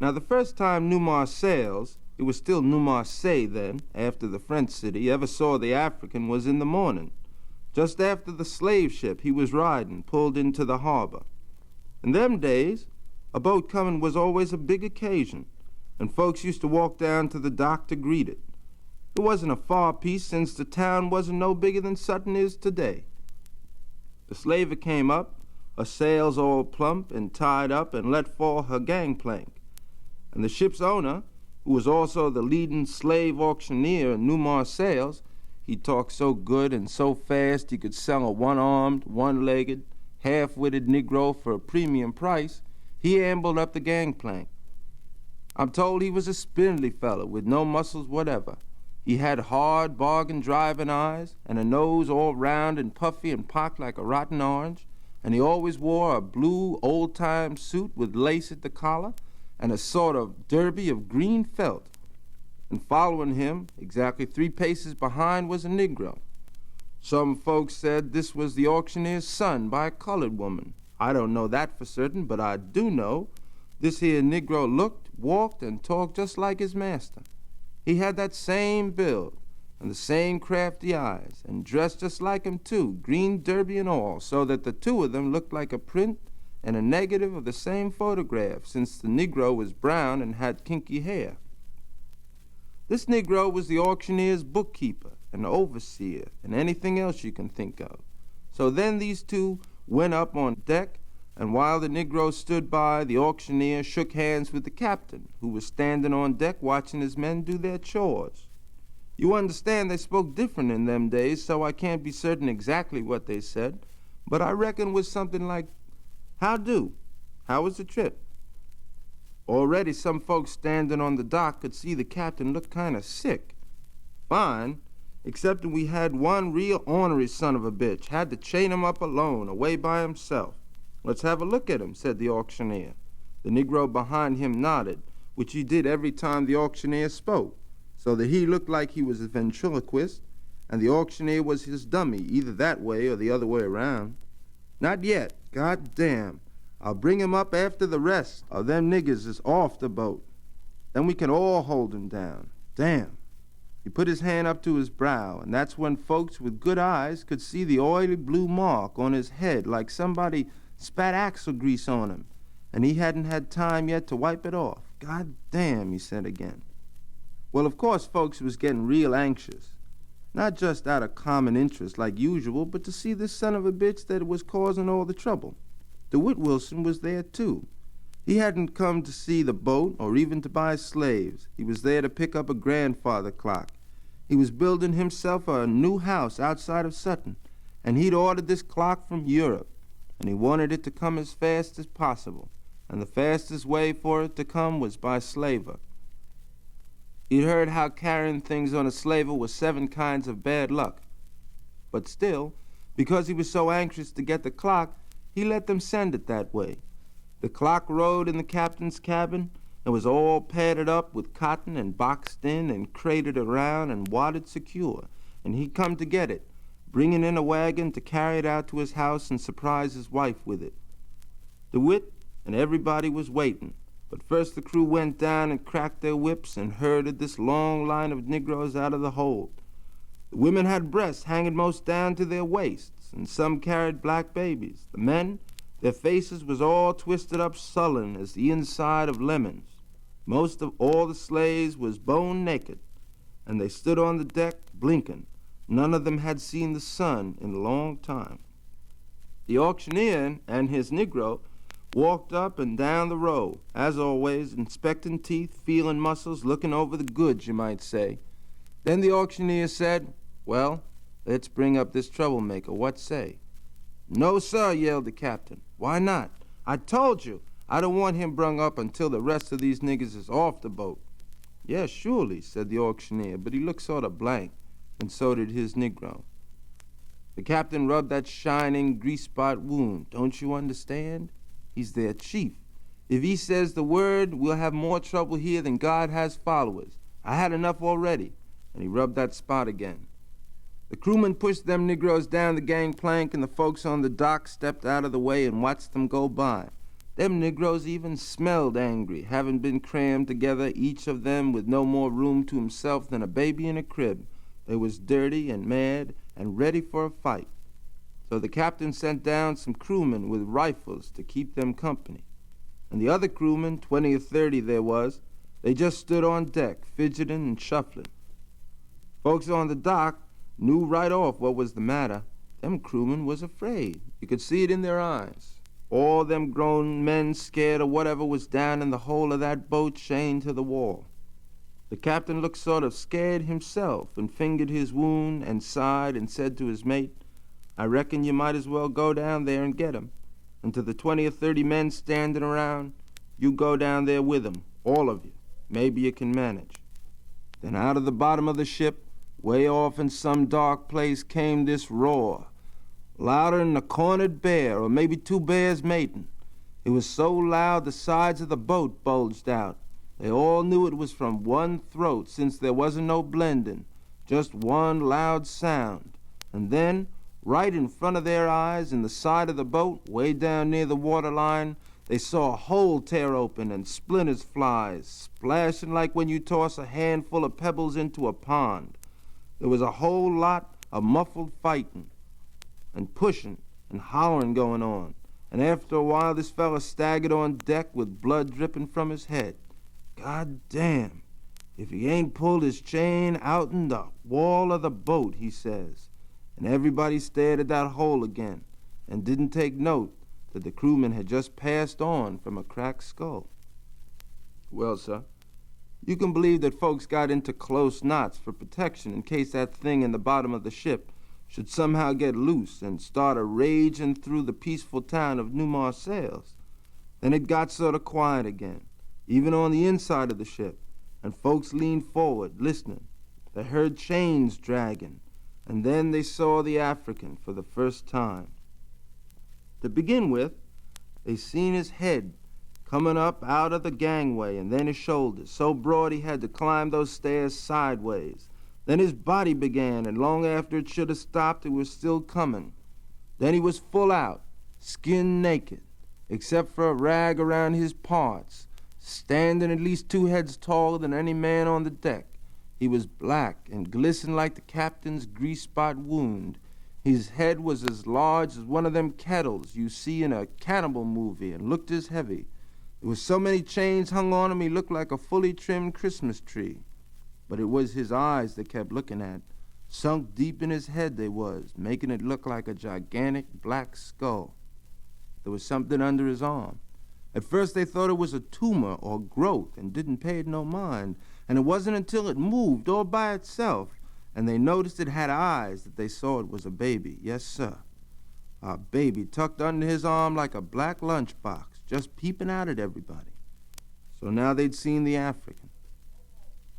Now, the first time New Marseilles, it was still New Marseille then, after the French city, ever saw the African was in the morning, just after the slave ship he was riding pulled into the harbor. In them days, a boat coming was always a big occasion, and folks used to walk down to the dock to greet it. It wasn't a far piece, since the town wasn't no bigger than Sutton is today. The slaver came up, her sails all plump and tied up, and let fall her gangplank. And the ship's owner, who was also the leading slave auctioneer in New Marseilles, he talked so good and so fast he could sell a one-armed, one-legged, half-witted Negro for a premium price, he ambled up the gangplank. I'm told he was a spindly fellow with no muscles whatever. He had hard, bargain-driving eyes and a nose all round and puffy and pocked like a rotten orange, and he always wore a blue old-time suit with lace at the collar and a sort of derby of green felt. And following him, exactly 3 paces behind, was a Negro. Some folks said this was the auctioneer's son by a colored woman. I don't know that for certain, but I do know this here Negro looked, walked, and talked just like his master. He had that same build and the same crafty eyes, and dressed just like him too, green derby and all, so that the two of them looked like a print and a negative of the same photograph, since the Negro was brown and had kinky hair. This Negro was the auctioneer's bookkeeper and overseer and anything else you can think of. So then these two went up on deck, and while the Negro stood by, the auctioneer shook hands with the captain, who was standing on deck watching his men do their chores. You understand they spoke different in them days, so I can't be certain exactly what they said, but I reckon it was something like, "How do? How was the trip?" Already some folks standing on the dock could see the captain look kind of sick. Fine, except that we had one real ornery son of a bitch, had to chain him up alone, away by himself. "Let's have a look at him," said the auctioneer. The Negro behind him nodded, which he did every time the auctioneer spoke, so that he looked like he was a ventriloquist, and the auctioneer was his dummy, either that way or the other way around. "Not yet. God damn. I'll bring him up after the rest of them niggers is off the boat. Then we can all hold him down. Damn." He put his hand up to his brow, and that's when folks with good eyes could see the oily blue mark on his head like somebody spat axle grease on him, and he hadn't had time yet to wipe it off. "God damn," he said again. Well, of course, folks was getting real anxious, not just out of common interest like usual, but to see this son of a bitch that was causing all the trouble. DeWitt Wilson was there, too. He hadn't come to see the boat or even to buy slaves. He was there to pick up a grandfather clock. He was building himself a new house outside of Sutton, and he'd ordered this clock from Europe, and he wanted it to come as fast as possible, and the fastest way for it to come was by slaver. He'd heard how carrying things on a slaver was 7 kinds of bad luck. But still, because he was so anxious to get the clock, he let them send it that way. The clock rode in the captain's cabin and was all padded up with cotton and boxed in and crated around and wadded secure, and he'd come to get it, bringing in a wagon to carry it out to his house and surprise his wife with it. DeWitt and everybody was waiting, but first the crew went down and cracked their whips and herded this long line of Negroes out of the hold. The women had breasts hanging most down to their waists, and some carried black babies. The men, their faces was all twisted up sullen as the inside of lemons. Most of all the slaves was bone naked, and they stood on the deck blinking. None of them had seen the sun in a long time. The auctioneer and his Negro walked up and down the row, as always, inspecting teeth, feeling muscles, looking over the goods, you might say. Then the auctioneer said, "Well, let's bring up this troublemaker. What say?" "No, sir," yelled the captain. "Why not? I told you, I don't want him brung up until the rest of these niggers is off the boat." "Yes, surely," said the auctioneer, but he looked sort of blank, and so did his Negro. The captain rubbed that shining, grease-spot wound. "Don't you understand? He's their chief. If he says the word, we'll have more trouble here than God has followers. I had enough already." And he rubbed that spot again. The crewmen pushed them Negroes down the gangplank, and the folks on the dock stepped out of the way and watched them go by. Them Negroes even smelled angry, having been crammed together, each of them with no more room to himself than a baby in a crib. They was dirty and mad and ready for a fight. So the captain sent down some crewmen with rifles to keep them company. And the other crewmen, 20 or 30 there was, they just stood on deck, fidgeting and shuffling. Folks on the dock knew right off what was the matter. Them crewmen was afraid. You could see it in their eyes. All them grown men scared of whatever was down in the hold of that boat chained to the wall. The captain looked sort of scared himself and fingered his wound and sighed and said to his mate, "I reckon you might as well go down there and get 'em. And to the 20 or 30 men standing around, you go down there with 'em, all of you. Maybe you can manage." Then out of the bottom of the ship, way off in some dark place, came this roar, louder than a cornered bear or maybe two bears mating. It was so loud the sides of the boat bulged out. They all knew it was from one throat, since there wasn't no blending, just one loud sound. And then, right in front of their eyes, in the side of the boat, way down near the waterline, they saw a hole tear open and splinters fly, splashing like when you toss a handful of pebbles into a pond. There was a whole lot of muffled fighting and pushing and hollering going on. And after a while, this fella staggered on deck with blood dripping from his head. "God damn, if he ain't pulled his chain out in the wall of the boat," he says. And everybody stared at that hole again and didn't take note that the crewman had just passed on from a cracked skull. Well, sir, you can believe that folks got into close knots for protection in case that thing in the bottom of the ship should somehow get loose and start a-raging through the peaceful town of New Marseille. Then it got sort of quiet again, even on the inside of the ship, and folks leaned forward, listening. They heard chains dragging, and then they saw the African for the first time. To begin with, they seen his head coming up out of the gangway, and then his shoulders, so broad he had to climb those stairs sideways. Then his body began, and long after it should have stopped, it was still coming. Then he was full out, skin naked, except for a rag around his parts, standing at least 2 heads taller than any man on the deck. He was black and glistened like the captain's grease-spot wound. His head was as large as one of them kettles you see in a cannibal movie and looked as heavy. There was so many chains hung on him he looked like a fully trimmed Christmas tree. But it was his eyes they kept looking at. Sunk deep in his head they was, making it look like a gigantic black skull. There was something under his arm. At first they thought it was a tumor or growth and didn't pay it no mind. And it wasn't until it moved all by itself and they noticed it had eyes that they saw it was a baby. Yes, sir. A baby tucked under his arm like a black lunchbox, just peeping out at everybody. So now they'd seen the African.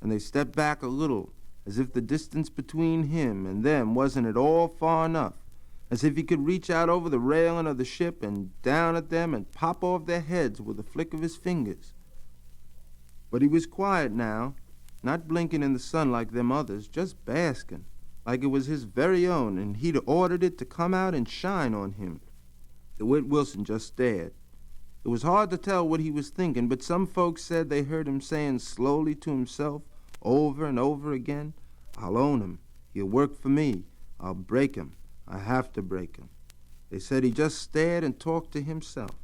And they stepped back a little, as if the distance between him and them wasn't at all far enough, as if he could reach out over the railing of the ship and down at them and pop off their heads with a flick of his fingers. But he was quiet now, not blinking in the sun like them others, just basking, like it was his very own, and he'd ordered it to come out and shine on him. DeWitt Wilson just stared. It was hard to tell what he was thinking, but some folks said they heard him saying slowly to himself, over and over again, "I'll own him. He'll work for me. I'll break him. I have to break him." They said he just stared and talked to himself.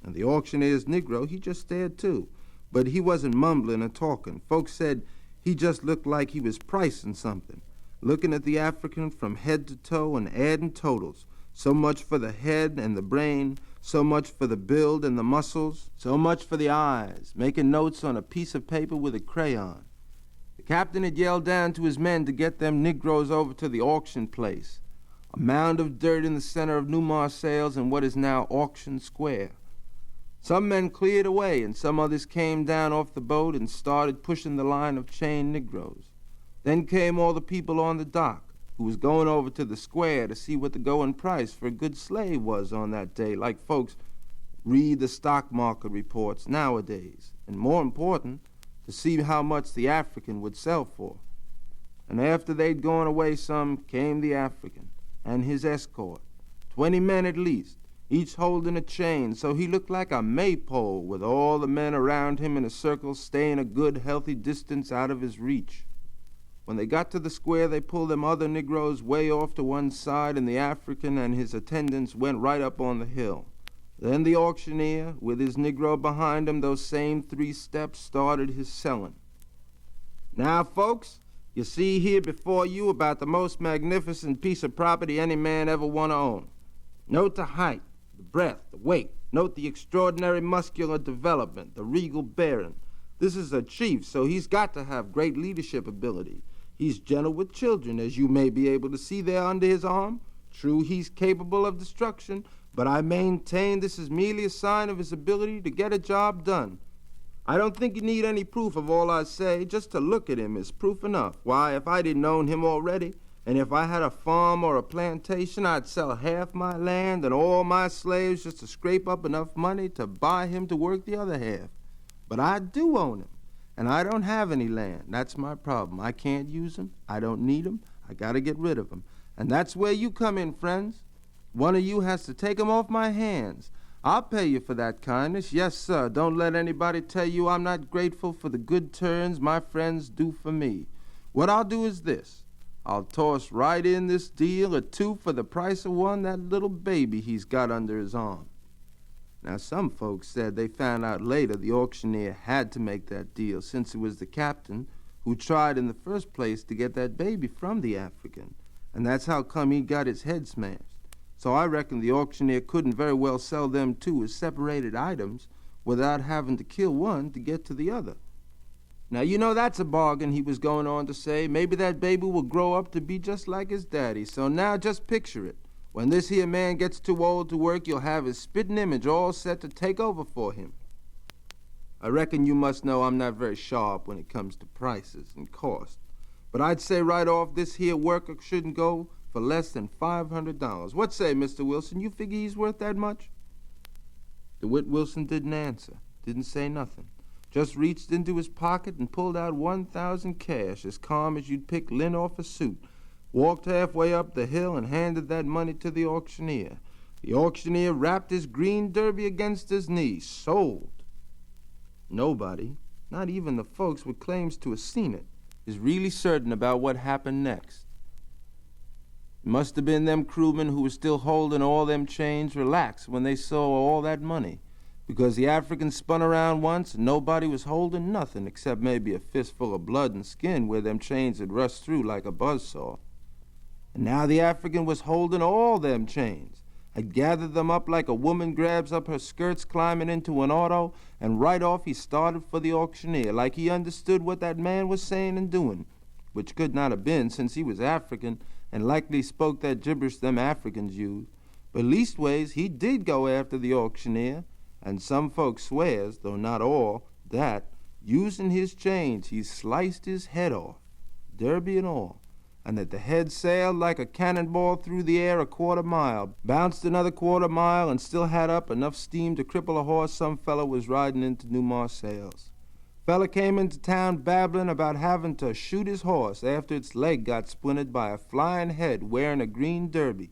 And the auctioneer's Negro, he just stared too. But he wasn't mumbling or talking. Folks said he just looked like he was pricing something, looking at the African from head to toe and adding totals. So much for the head and the brain, so much for the build and the muscles, so much for the eyes, making notes on a piece of paper with a crayon. The captain had yelled down to his men to get them Negroes over to the auction place, a mound of dirt in the center of New Marseille in what is now Auction Square. Some men cleared away, and some others came down off the boat and started pushing the line of chained Negroes. Then came all the people on the dock, who was going over to the square to see what the going price for a good slave was on that day, like folks read the stock market reports nowadays, and more important, to see how much the African would sell for. And after they'd gone away some, came the African and his escort, 20 men at least, each holding a chain, so he looked like a maypole, with all the men around him in a circle staying a good, healthy distance out of his reach. When they got to the square, they pulled them other Negroes way off to one side, and the African and his attendants went right up on the hill. Then the auctioneer, with his Negro behind him, those same 3 steps, started his selling. Now, folks, you see here before you about the most magnificent piece of property any man ever want to own. Note the height, the breadth, the weight. Note the extraordinary muscular development, the regal bearing. This is a chief, so he's got to have great leadership ability. He's gentle with children, as you may be able to see there under his arm. True, he's capable of destruction, but I maintain this is merely a sign of his ability to get a job done. I don't think you need any proof of all I say. Just to look at him is proof enough. Why, if I didn't own him already, and if I had a farm or a plantation, I'd sell half my land and all my slaves just to scrape up enough money to buy him to work the other half. But I do own him, and I don't have any land. That's my problem. I can't use him. I don't need him. I gotta get rid of him. And that's where you come in, friends. One of you has to take him off my hands. I'll pay you for that kindness. Yes, sir. Don't let anybody tell you I'm not grateful for the good turns my friends do for me. What I'll do is this. I'll toss right in this deal or 2 for the price of one, that little baby he's got under his arm. Now, some folks said they found out later the auctioneer had to make that deal, since it was the captain who tried in the first place to get that baby from the African, and that's how come he got his head smashed. So I reckon the auctioneer couldn't very well sell them 2 as separated items without having to kill one to get to the other. Now, you know that's a bargain, he was going on to say. Maybe that baby will grow up to be just like his daddy. So now just picture it. When this here man gets too old to work, you'll have his spitting image all set to take over for him. I reckon you must know I'm not very sharp when it comes to prices and cost. But I'd say right off this here worker shouldn't go for less than $500. What say, Mr. Wilson? You figure he's worth that much? DeWitt Wilson didn't answer, didn't say nothing. Just reached into his pocket and pulled out 1,000 cash, as calm as you'd pick lint off a suit. Walked halfway up the hill and handed that money to the auctioneer. The auctioneer wrapped his green derby against his knee. Sold. Nobody, not even the folks with claims to have seen it, is really certain about what happened next. It must have been them crewmen who were still holding all them chains relaxed when they saw all that money, because the African spun around once and nobody was holding nothing except maybe a fistful of blood and skin where them chains had rushed through like a buzzsaw. And now the African was holding all them chains, had gathered them up like a woman grabs up her skirts climbing into an auto, and right off he started for the auctioneer, like he understood what that man was saying and doing, which could not have been, since he was African and likely spoke that gibberish them Africans use. But leastways he did go after the auctioneer, and some folks swears, though not all, that, using his chains, he sliced his head off, derby and all, and that the head sailed like a cannonball through the air a quarter mile, bounced another quarter mile, and still had up enough steam to cripple a horse some fellow was riding into New Marseille. Fella came into town babbling about having to shoot his horse after its leg got splintered by a flying head wearing a green derby.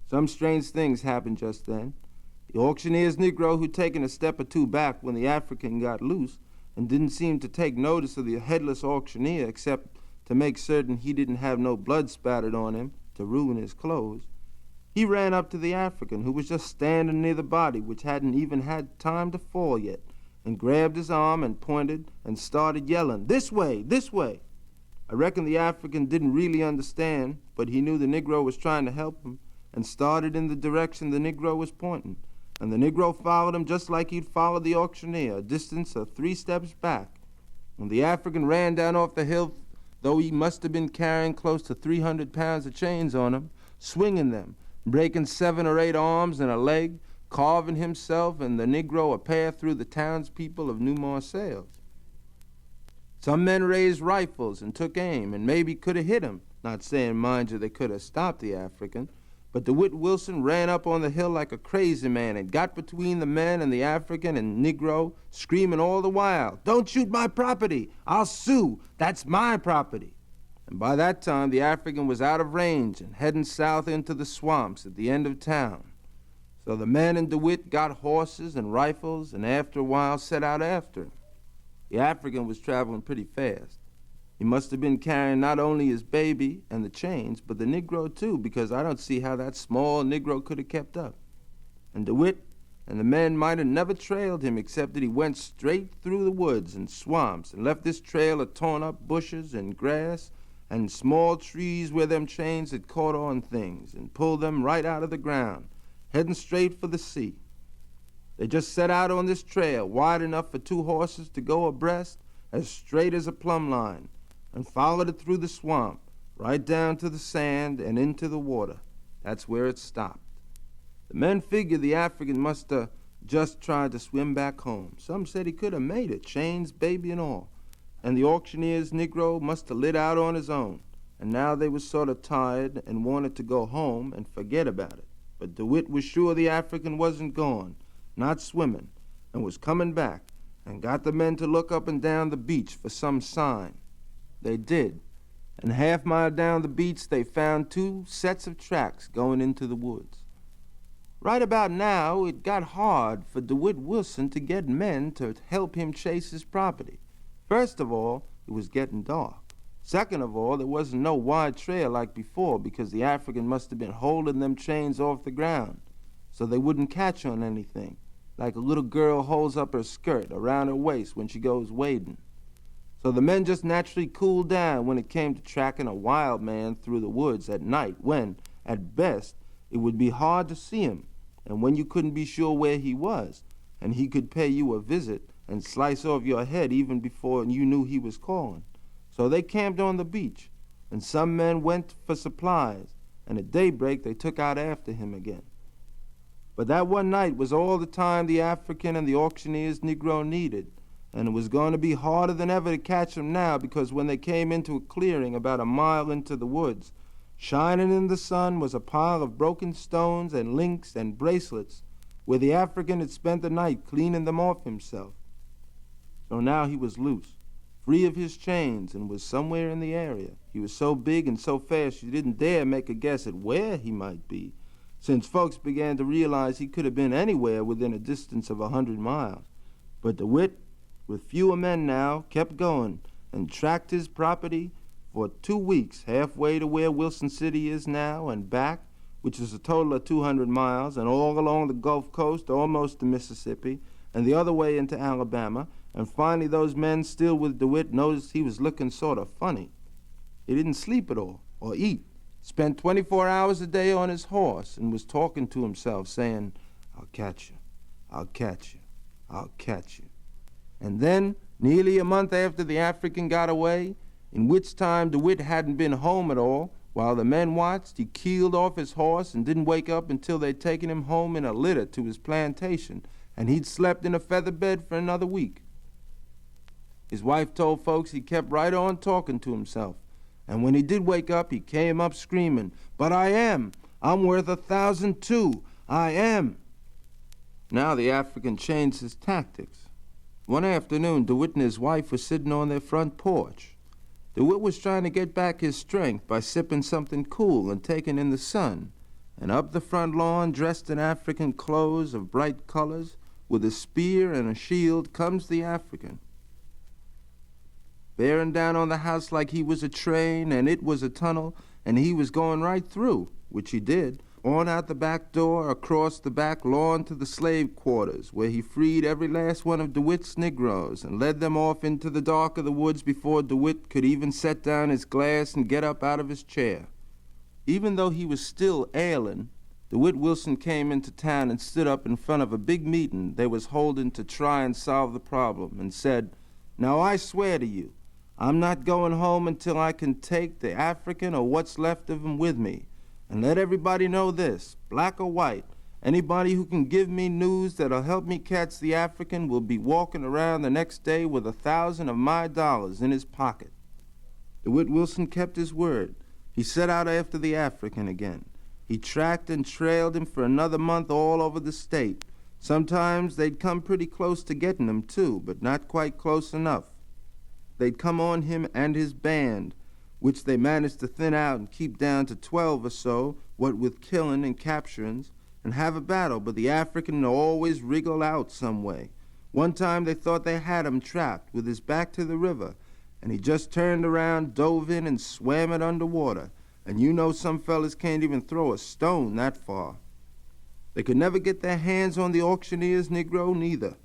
Some strange things happened just then. The auctioneer's Negro, who'd taken a step or 2 back when the African got loose and didn't seem to take notice of the headless auctioneer except to make certain he didn't have no blood spattered on him to ruin his clothes, he ran up to the African, who was just standing near the body, which hadn't even had time to fall yet, and grabbed his arm and pointed and started yelling, "This way, this way." I reckon the African didn't really understand, but he knew the Negro was trying to help him and started in the direction the Negro was pointing. And the Negro followed him just like he'd followed the auctioneer, a distance of 3 steps back. When the African ran down off the hill, though he must have been carrying close to 300 pounds of chains on him, swinging them, breaking 7 or 8 arms and a leg, carving himself and the Negro a path through the townspeople of New Marseille. Some men raised rifles and took aim and maybe could have hit him, not saying, mind you, they could have stopped the African, but DeWitt Wilson ran up on the hill like a crazy man and got between the men and the African and Negro, screaming all the while, "Don't shoot my property! I'll sue! That's my property!" And by that time, the African was out of range and heading south into the swamps at the end of town. So the men and DeWitt got horses and rifles and after a while set out after him. The African was traveling pretty fast. He must have been carrying not only his baby and the chains, but the Negro too, because I don't see how that small Negro could have kept up. And DeWitt and the men might have never trailed him except that he went straight through the woods and swamps and left this trail of torn-up bushes and grass and small trees where them chains had caught on things and pulled them right out of the ground, heading straight for the sea. They just set out on this trail, wide enough for two horses to go abreast, as straight as a plumb line, and followed it through the swamp, right down to the sand and into the water. That's where it stopped. The men figured the African must have just tried to swim back home. Some said he could have made it, chains, baby, and all. And the auctioneer's Negro must have lit out on his own. And now they was sort of tired and wanted to go home and forget about it. But DeWitt was sure the African wasn't gone, not swimming, and was coming back, and got the men to look up and down the beach for some sign. They did, and half-mile down the beach they found two sets of tracks going into the woods. Right about now, it got hard for DeWitt Wilson to get men to help him chase his property. First of all, it was getting dark. Second of all, there wasn't no wide trail like before because the African must have been holding them chains off the ground so they wouldn't catch on anything, like a little girl holds up her skirt around her waist when she goes wading. So the men just naturally cooled down when it came to tracking a wild man through the woods at night when, at best, it would be hard to see him, and when you couldn't be sure where he was, and he could pay you a visit and slice off your head even before you knew he was calling. So they camped on the beach, and some men went for supplies, and at daybreak they took out after him again. But that one night was all the time the African and the auctioneer's Negro needed, and it was going to be harder than ever to catch them now because when they came into a clearing about a mile into the woods, shining in the sun was a pile of broken stones and links and bracelets where the African had spent the night cleaning them off himself. So now he was loose, free of his chains, and was somewhere in the area. He was so big and so fast you didn't dare make a guess at where he might be, since folks began to realize he could have been anywhere within a distance of 100 miles. But DeWitt, with fewer men now, kept going and tracked his property for 2 weeks, halfway to where Wilson City is now and back, which is a total of 200 miles, and all along the Gulf Coast, almost to Mississippi, and the other way into Alabama, and finally those men still with DeWitt noticed he was looking sort of funny. He didn't sleep at all, or eat, spent 24 hours a day on his horse, and was talking to himself, saying, "I'll catch you, I'll catch you, I'll catch you." And then, nearly a month after the African got away, in which time DeWitt hadn't been home at all, while the men watched, he keeled off his horse and didn't wake up until they'd taken him home in a litter to his plantation, and he'd slept in a feather bed for another week. His wife told folks he kept right on talking to himself, and when he did wake up, he came up screaming, "But I'm worth 1,000 too, I am." Now the African changed his tactics. One afternoon, DeWitt and his wife were sitting on their front porch. DeWitt was trying to get back his strength by sipping something cool and taking in the sun, and up the front lawn, dressed in African clothes of bright colors, with a spear and a shield, comes the African, bearing down on the house like he was a train and it was a tunnel, and he was going right through, which he did, on out the back door, across the back lawn to the slave quarters, where he freed every last one of DeWitt's Negroes and led them off into the dark of the woods before DeWitt could even set down his glass and get up out of his chair. Even though he was still ailing, DeWitt Wilson came into town and stood up in front of a big meeting they was holding to try and solve the problem and said, "Now I swear to you, I'm not going home until I can take the African or what's left of him with me. And let everybody know this, black or white, anybody who can give me news that'll help me catch the African will be walking around the next day with 1,000 of my dollars in his pocket." DeWitt Wilson kept his word. He set out after the African again. He tracked and trailed him for another month all over the state. Sometimes they'd come pretty close to getting him, too, but not quite close enough. They'd come on him and his band, which they managed to thin out and keep down to 12 or so, what with killing and capturings, and have a battle, but the African always wriggled out some way. One time they thought they had him trapped with his back to the river, and he just turned around, dove in, and swam it underwater. And you know some fellas can't even throw a stone that far. They could never get their hands on the auctioneer's Negro neither.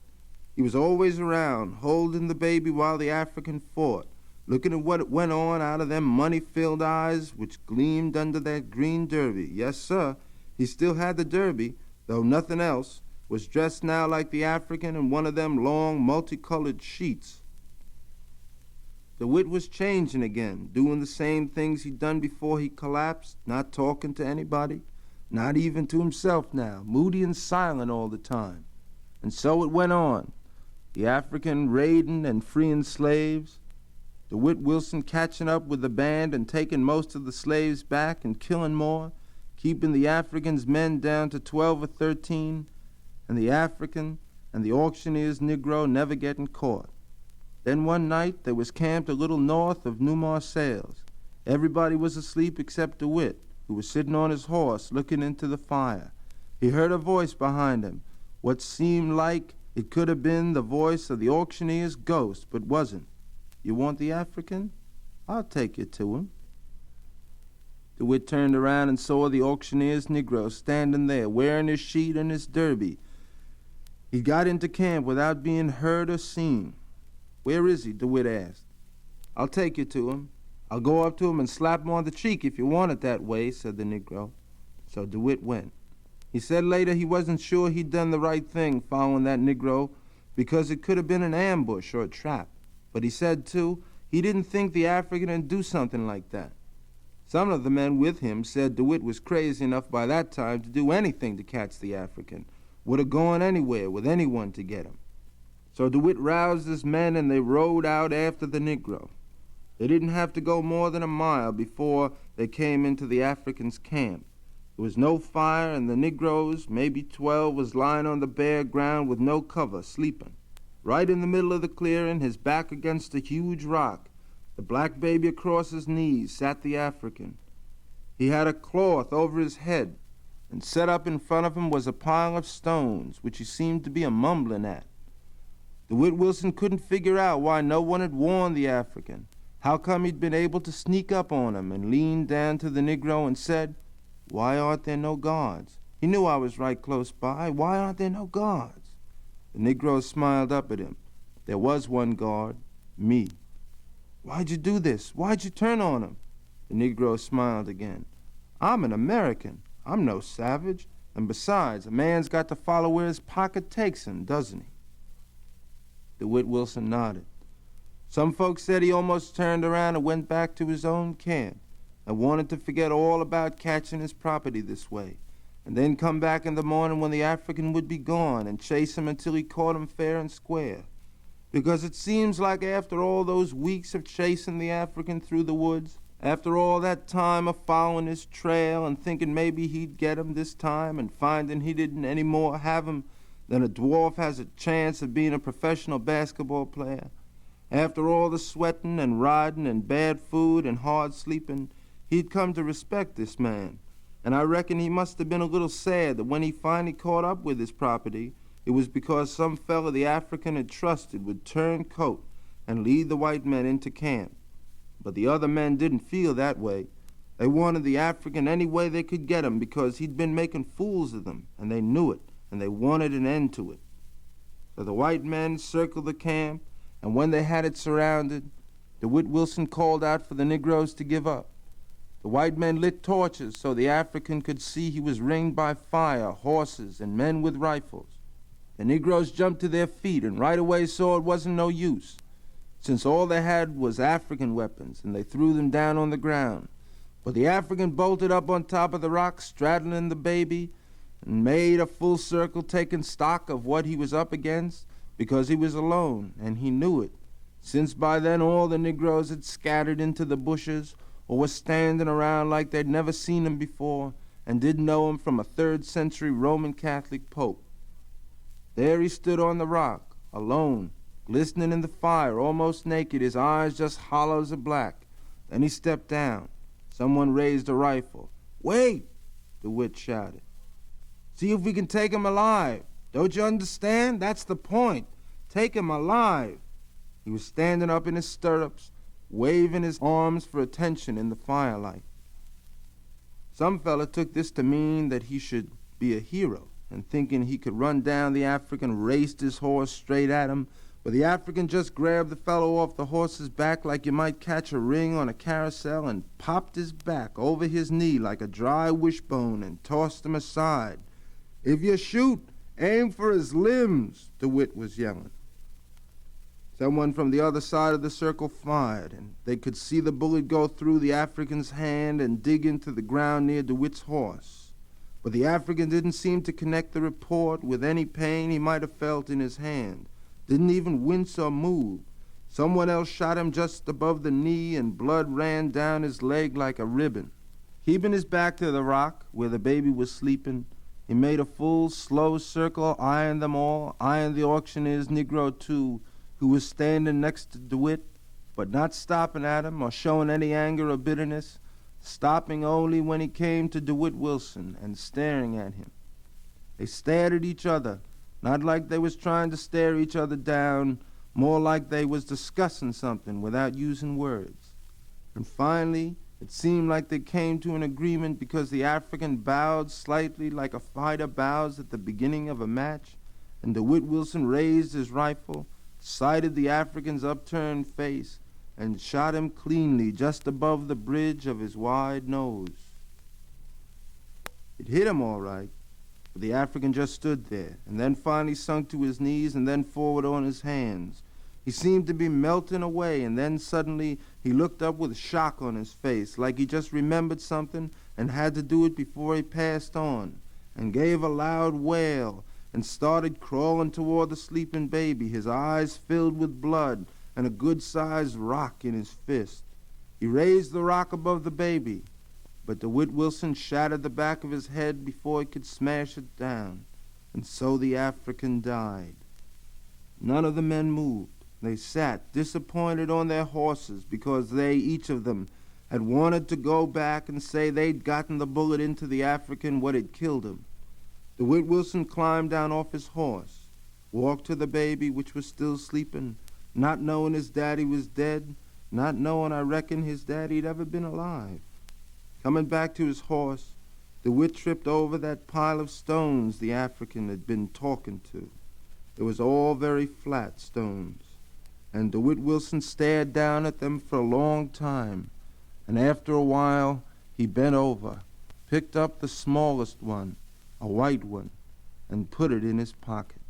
He was always around, holding the baby while the African fought, looking at what went on out of them money-filled eyes which gleamed under that green derby. Yes, sir, he still had the derby, though nothing else, was dressed now like the African in one of them long multicolored sheets. DeWitt was changing again, doing the same things he'd done before he collapsed, not talking to anybody, not even to himself now, moody and silent all the time. And so it went on, the African raiding and freeing slaves, DeWitt Wilson catching up with the band and taking most of the slaves back and killing more, keeping the Africans' men down to 12 or 13, and the African and the auctioneer's Negro never getting caught. Then one night they was camped a little north of New Marseille. Everybody was asleep except DeWitt, who was sitting on his horse looking into the fire. He heard a voice behind him, what seemed like it could have been the voice of the auctioneer's ghost, but wasn't. You want the African? I'll take you to him. DeWitt turned around and saw the auctioneer's Negro standing there, wearing his sheet and his derby. He got into camp without being heard or seen. Where is he? DeWitt asked. I'll take you to him. I'll go up to him and slap him on the cheek if you want it that way, said the Negro. So DeWitt went. He said later he wasn't sure he'd done the right thing following that Negro because it could have been an ambush or a trap. But he said, too, he didn't think the African would do something like that. Some of the men with him said DeWitt was crazy enough by that time to do anything to catch the African, would have gone anywhere with anyone to get him. So DeWitt roused his men and they rode out after the Negro. They didn't have to go more than a mile before they came into the Africans' camp. There was no fire and the Negroes, maybe 12, was lying on the bare ground with no cover, sleeping. Right in the middle of the clearing, his back against a huge rock, the black baby across his knees, sat the African. He had a cloth over his head, and set up in front of him was a pile of stones, which he seemed to be a-mumbling at. DeWitt Wilson couldn't figure out why no one had warned the African. How come he'd been able to sneak up on him, and leaned down to the Negro and said, "Why aren't there no guards? He knew I was right close by. Why aren't there no guards?" The Negro smiled up at him. There was one guard, me. "Why'd you do this? Why'd you turn on him?" The Negro smiled again. "I'm an American. I'm no savage. And besides, a man's got to follow where his pocket takes him, doesn't he?" DeWitt Wilson nodded. Some folks said he almost turned around and went back to his own camp and wanted to forget all about catching his property this way, and then come back in the morning when the African would be gone and chase him until he caught him fair and square. Because it seems like after all those weeks of chasing the African through the woods, after all that time of following his trail and thinking maybe he'd get him this time and finding he didn't any more have him than a dwarf has a chance of being a professional basketball player, after all the sweating and riding and bad food and hard sleeping, he'd come to respect this man. And I reckon he must have been a little sad that when he finally caught up with his property, it was because some fella the African had trusted would turn coat and lead the white men into camp. But the other men didn't feel that way. They wanted the African any way they could get him because he'd been making fools of them, and they knew it, and they wanted an end to it. So the white men circled the camp, and when they had it surrounded, DeWitt Wilson called out for the Negroes to give up. The white men lit torches so the African could see he was ringed by fire, horses, and men with rifles. The Negroes jumped to their feet and right away saw it wasn't no use, since all they had was African weapons, and they threw them down on the ground. But the African bolted up on top of the rock, straddling the baby, and made a full circle, taking stock of what he was up against, because he was alone, and he knew it, since by then all the Negroes had scattered into the bushes or were standing around like they'd never seen him before and didn't know him from a 3rd century Roman Catholic pope. There he stood on the rock, alone, glistening in the fire, almost naked, his eyes just hollows of black. Then he stepped down. Someone raised a rifle. "Wait!" DeWitt shouted. See if we can take him alive. Don't you understand? That's the point. Take him alive. He was standing up in his stirrups, waving his arms for attention in the firelight. Some fella took this to mean that he should be a hero, and thinking he could run down the African, raced his horse straight at him, but the African just grabbed the fellow off the horse's back like you might catch a ring on a carousel and popped his back over his knee like a dry wishbone and tossed him aside. If you shoot, aim for his limbs, DeWitt was yelling. Someone from the other side of the circle fired, and they could see the bullet go through the African's hand and dig into the ground near DeWitt's horse. But the African didn't seem to connect the report with any pain he might have felt in his hand. Didn't even wince or move. Someone else shot him just above the knee, and blood ran down his leg like a ribbon. Keeping his back to the rock where the baby was sleeping, he made a full, slow circle, eyeing them all, eyeing the auctioneer's Negro, too, who was standing next to DeWitt, but not stopping at him or showing any anger or bitterness, stopping only when he came to DeWitt Wilson and staring at him. They stared at each other, not like they was trying to stare each other down, more like they was discussing something without using words. And finally, it seemed like they came to an agreement because the African bowed slightly like a fighter bows at the beginning of a match, and DeWitt Wilson raised his rifle, sighted the African's upturned face, and shot him cleanly just above the bridge of his wide nose. It hit him all right, but the African just stood there, and then finally sunk to his knees and then forward on his hands. He seemed to be melting away, and then suddenly he looked up with shock on his face, like he just remembered something and had to do it before he passed on, and gave a loud wail and started crawling toward the sleeping baby, his eyes filled with blood and a good-sized rock in his fist. He raised the rock above the baby, but DeWitt Wilson shattered the back of his head before he could smash it down, and so the African died. None of the men moved. They sat, disappointed on their horses, because they, each of them, had wanted to go back and say they'd gotten the bullet into the African what had killed him. DeWitt Wilson climbed down off his horse, walked to the baby, which was still sleeping, not knowing his daddy was dead, not knowing, I reckon, his daddy'd ever been alive. Coming back to his horse, DeWitt tripped over that pile of stones the African had been talking to. It was all very flat stones, and DeWitt Wilson stared down at them for a long time, and after a while he bent over, picked up the smallest one, a white one, and put it in his pocket.